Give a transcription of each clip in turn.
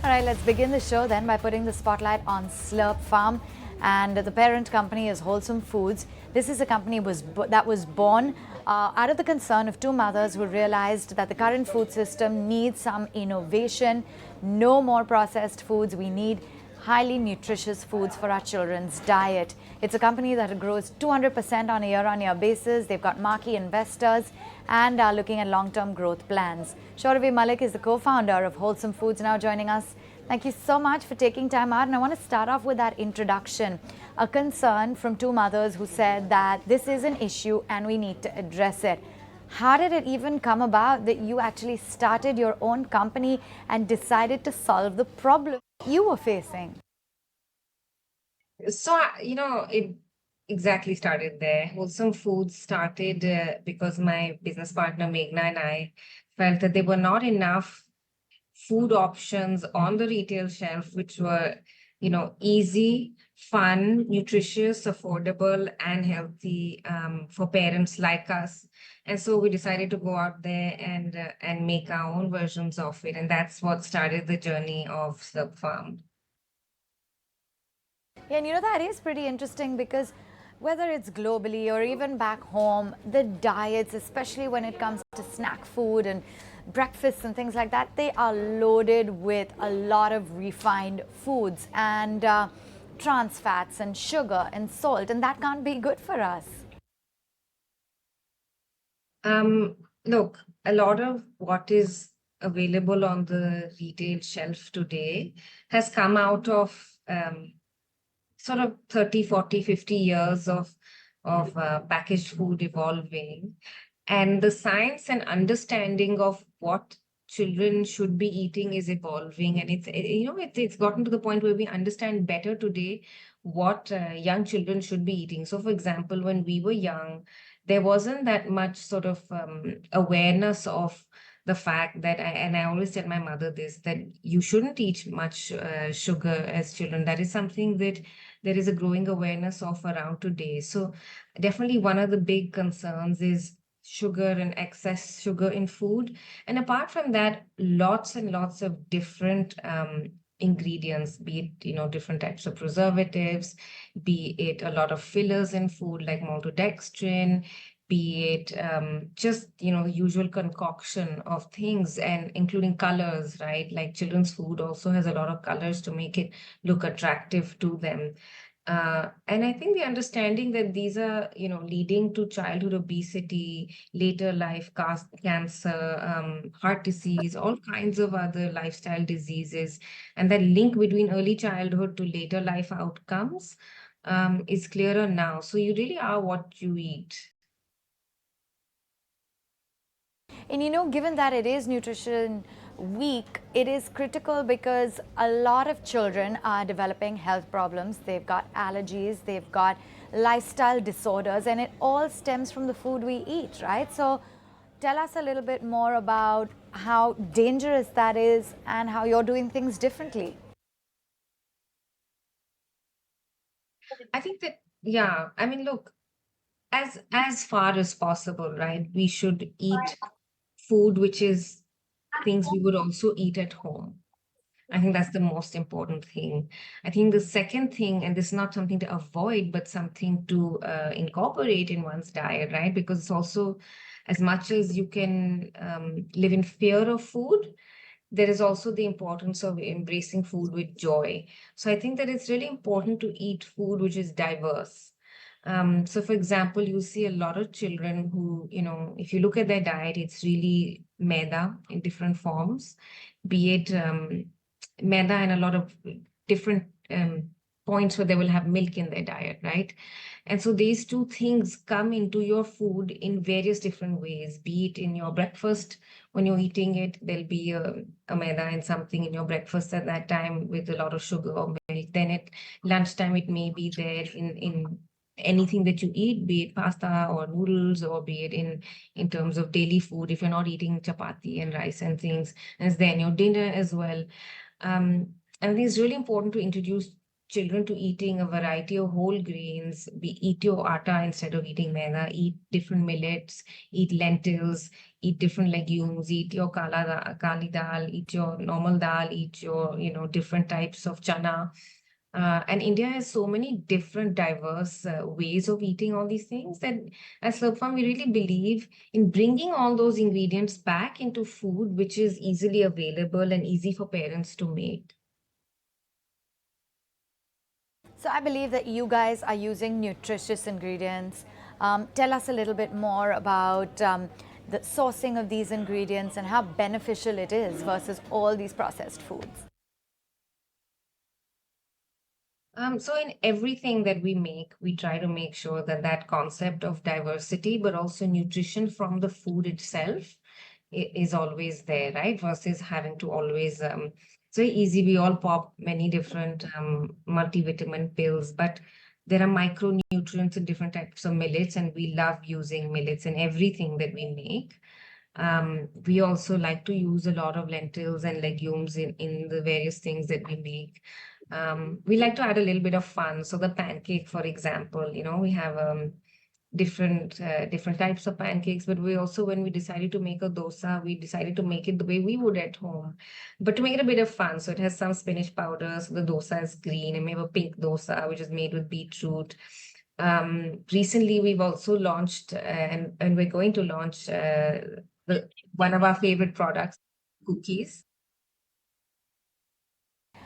All right, let's begin the show then by putting the spotlight on Slurp Farm. And the parent company is Wholsum Foods. This is a company that was born out of the concern of two mothers who realized that the current food system needs some innovation. No more processed foods. We need highly nutritious foods for our children's diet. It's a company that grows 200% on a year-on-year basis. They've got marquee investors and are looking at long-term growth plans. Shauravi Malik is the co-founder of Wholsum Foods, now joining us. Thank you so much for taking time out. And I want to start off with that introduction. A concern from two mothers who said that this is an issue and we need to address it. How did it even come about that you actually started your own company and decided to solve the problem you were facing? So, it exactly started there. Wholesome Foods started because my business partner Meghna and I felt that there were not enough food options on the retail shelf, which were, easy, fun, nutritious, affordable, and healthy for parents like us. And so we decided to go out there and make our own versions of it, and that's what started the journey of Slurp Farm. Yeah, and that is pretty interesting because whether it's globally or even back home, the diets, especially when it comes to snack food and breakfasts and things like that, they are loaded with a lot of refined foods and trans fats and sugar and salt, and that can't be good for us. Look, a lot of what is available on the retail shelf today has come out of sort of 30, 40, 50 years of packaged food evolving. And the science and understanding of what children should be eating is evolving. And it's gotten to the point where we understand better today what young children should be eating. So, for example, when we were young, there wasn't that much sort of awareness of the fact that I always tell my mother this, that you shouldn't eat much sugar as children. That is something that there is a growing awareness of around today. So definitely one of the big concerns is sugar and excess sugar in food. And apart from that, lots and lots of different ingredients, be it, different types of preservatives, be it a lot of fillers in food like maltodextrin, be it just the usual concoction of things, and including colors, right? Like children's food also has a lot of colors to make it look attractive to them. And I think the understanding that these are, leading to childhood obesity, later life cancer, heart disease, all kinds of other lifestyle diseases, and that link between early childhood to later life outcomes is clearer now. So you really are what you eat. And given that it is Nutrition Week, it is critical because a lot of children are developing health problems. They've got allergies, they've got lifestyle disorders, and it all stems from the food we eat, right? So tell us a little bit more about how dangerous that is and how you're doing things differently. I think that, yeah, I mean, look, as far as possible, right? We should eat food which is things we would also eat at home. I think that's the most important thing. I think the second thing, and this is not something to avoid, but something to incorporate in one's diet, right? Because it's also, as much as you can live in fear of food, there is also the importance of embracing food with joy. So I think that it's really important to eat food which is diverse. So for example, you see a lot of children who, if you look at their diet, it's really maida in different forms, be it maida and a lot of different points where they will have milk in their diet, right? And so these two things come into your food in various different ways, be it in your breakfast. When you're eating it, there'll be a maida and something in your breakfast at that time with a lot of sugar or milk. Then at lunchtime, it may be there in anything that you eat, be it pasta or noodles, or be it in terms of daily food, if you're not eating chapati and rice and things, and it's there in your dinner as well. And I think it's really important to introduce children to eating a variety of whole grains. Eat your atta instead of eating maida. Eat different millets, eat lentils, eat different legumes, eat your kali dal, eat your normal dal, eat your, different types of chana. And India has so many different diverse ways of eating all these things that as Slurp Farm, we really believe in bringing all those ingredients back into food, which is easily available and easy for parents to make. So I believe that you guys are using nutritious ingredients. Tell us a little bit more about the sourcing of these ingredients and how beneficial it is versus all these processed foods. So in everything that we make, we try to make sure that that concept of diversity, but also nutrition from the food itself is always there, right? Versus having to always, it's very easy. We all pop many different multivitamin pills, but there are micronutrients in different types of millets, and we love using millets in everything that we make. We also like to use a lot of lentils and legumes in the various things that we make. We like to add a little bit of fun. So the pancake, for example, we have different types of pancakes, but we also, when we decided to make a dosa, we decided to make it the way we would at home, but to make it a bit of fun. So it has some spinach powder, so the dosa is green, and we have a pink dosa, which is made with beetroot. Recently, we've also launched, and we're going to launch one of our favorite products, cookies.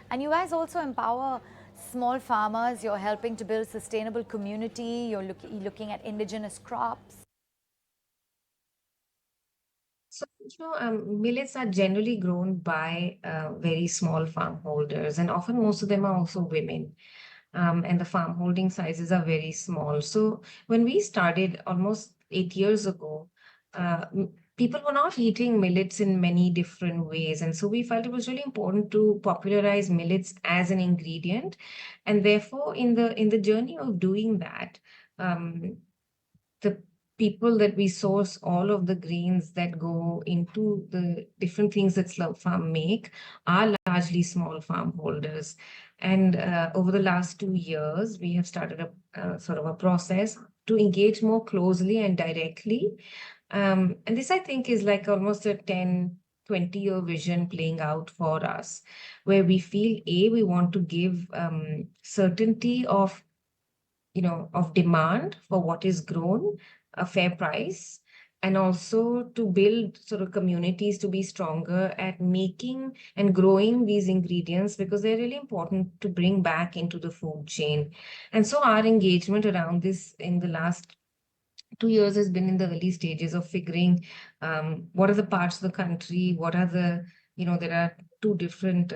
And you guys also empower small farmers. You're helping to build sustainable community. You're looking at indigenous crops. So, millets are generally grown by very small farm holders, and often most of them are also women. And the farm holding sizes are very small. So when we started almost 8 years ago, people were not eating millets in many different ways. And so we felt it was really important to popularize millets as an ingredient. And therefore, in the journey of doing that, the people that we source all of the grains that go into the different things that Slurp Farm make are largely small farm holders. And over the last 2 years, we have started a sort of a process to engage more closely and directly. And this, I think, is like almost a 10, 20-year vision playing out for us, where we feel, we want to give certainty of demand for what is grown, a fair price, and also to build sort of communities to be stronger at making and growing these ingredients, because they're really important to bring back into the food chain. And so our engagement around this in the last 2 years has been in the early stages of figuring what are the parts of the country, there are two different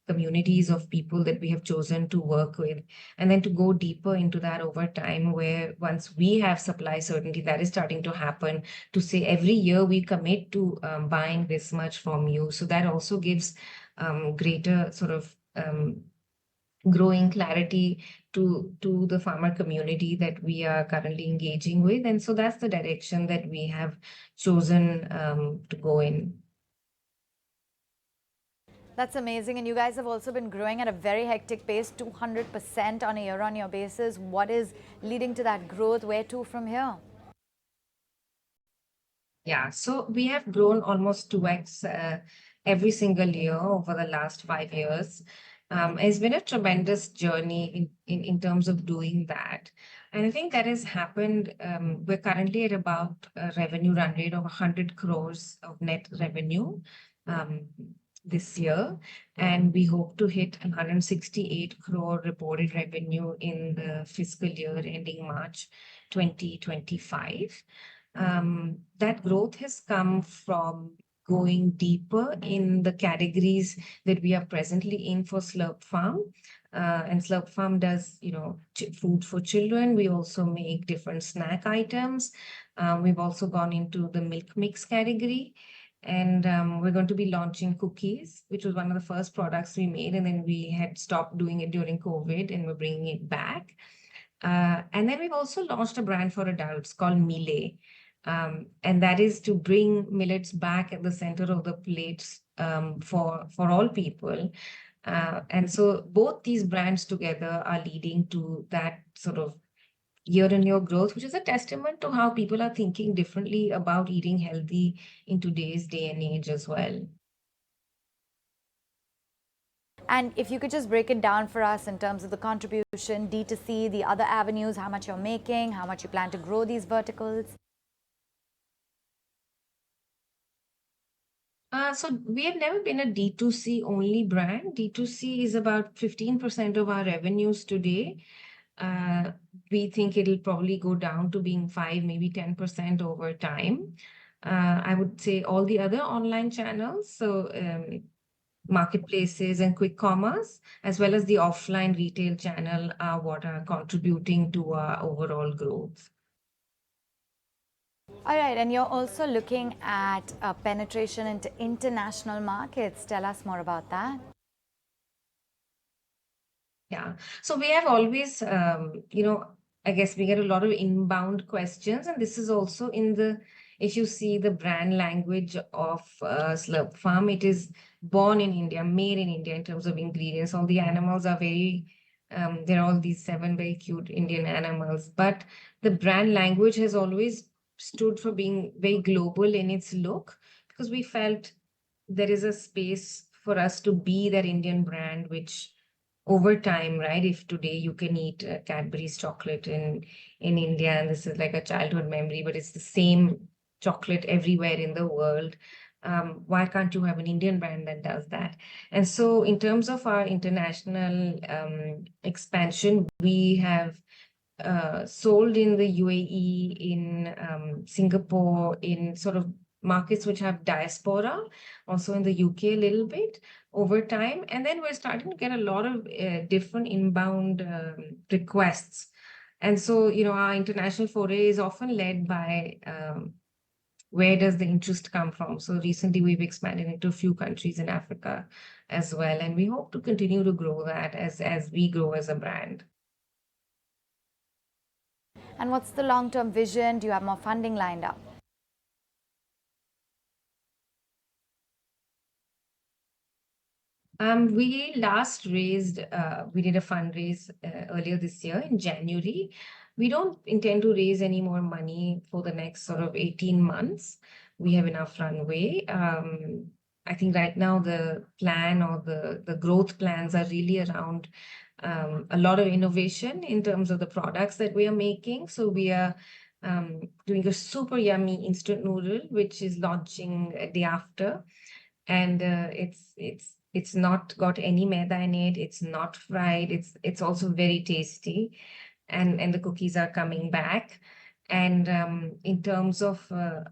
communities of people that we have chosen to work with, and then to go deeper into that over time, where once we have supply certainty, that is starting to happen, to say every year we commit to buying this much from you. So that also gives greater sort of growing clarity to the farmer community that we are currently engaging with. And so that's the direction that we have chosen to go in. That's amazing. And you guys have also been growing at a very hectic pace, 200% on a year-on-year basis. What is leading to that growth? Where to from here? Yeah, so we have grown almost 2x every single year over the last 5 years. It's been a tremendous journey in terms of doing that. And I think that has happened. We're currently at about a revenue run rate of 100 crores of net revenue this year. And we hope to hit 168 crore reported revenue in the fiscal year ending March 2025. That growth has come from going deeper in the categories that we are presently in for Slurp Farm. And Slurp Farm does, food for children. We also make different snack items. We've also gone into the milk mix category. And we're going to be launching cookies, which was one of the first products we made. And then we had stopped doing it during COVID, and we're bringing it back. And then we've also launched a brand for adults called Millet. And that is to bring millets back at the center of the plates for all people. And so both these brands together are leading to that sort of year-on-year growth, which is a testament to how people are thinking differently about eating healthy in today's day and age as well. And if you could just break it down for us in terms of the contribution, D2C, the other avenues, how much you're making, how much you plan to grow these verticals. So we have never been a D2C only brand. D2C is about 15% of our revenues today. We think it'll probably go down to being 5, maybe 10% over time. I would say all the other online channels, so marketplaces and quick commerce, as well as the offline retail channel, are what are contributing to our overall growth. All right, and you're also looking at penetration into international markets. Tell us more about that. Yeah. So we have always, I guess we get a lot of inbound questions, and this is also if you see the brand language of Slurp Farm, it is born in India, made in India in terms of ingredients. All the animals are there are all these 7 very cute Indian animals, but the brand language has always stood for being very global in its look, because we felt there is a space for us to be that Indian brand, which over time, right? If today you can eat Cadbury's chocolate in India, and this is like a childhood memory, but it's the same chocolate everywhere in the world. Why can't you have an Indian brand that does that? And so, in terms of our international expansion, we have sold in the UAE, in Singapore, in sort of markets which have diaspora, also in the UK a little bit over time. And then we're starting to get a lot of different inbound requests. And so, our international foray is often led by where does the interest come from? So recently we've expanded into a few countries in Africa as well. And we hope to continue to grow that as we grow as a brand. And what's the long-term vision? Do you have more funding lined up? We last raised, we did a fundraise earlier this year in January. We don't intend to raise any more money for the next sort of 18 months. We have enough runway. I think right now the plan or the growth plans are really around a lot of innovation in terms of the products that we are making. So we are doing a super yummy instant noodle, which is launching a day after. And it's not got any maida in it. It's not fried. It's also very tasty, and the cookies are coming back. And in terms of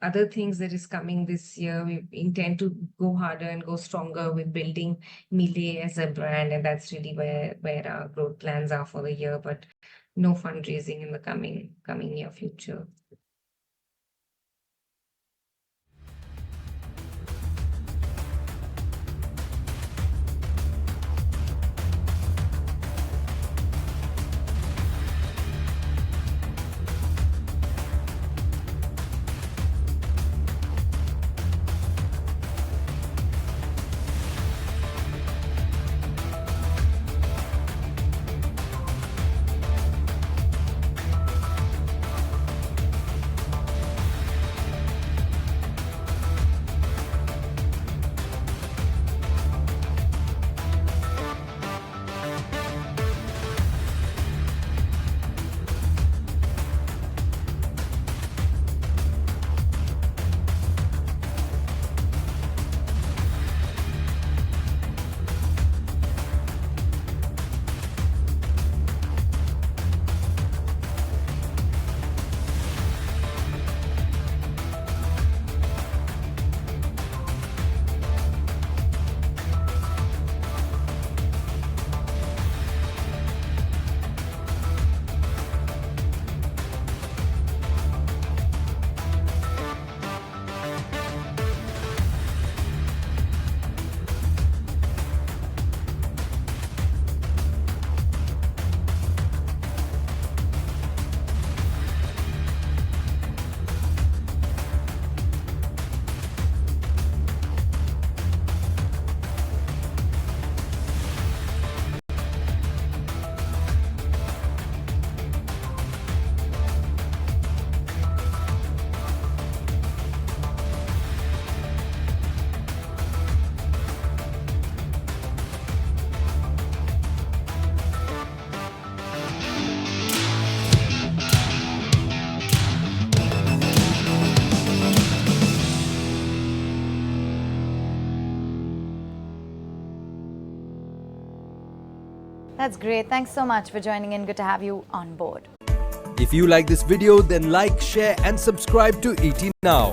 other things that is coming this year, we intend to go harder and go stronger with building millet as a brand, and that's really where our growth plans are for the year. But no fundraising in the coming near future. That's great. Thanks so much for joining in. Good to have you on board. If you like this video, then like, share and subscribe to ET Now.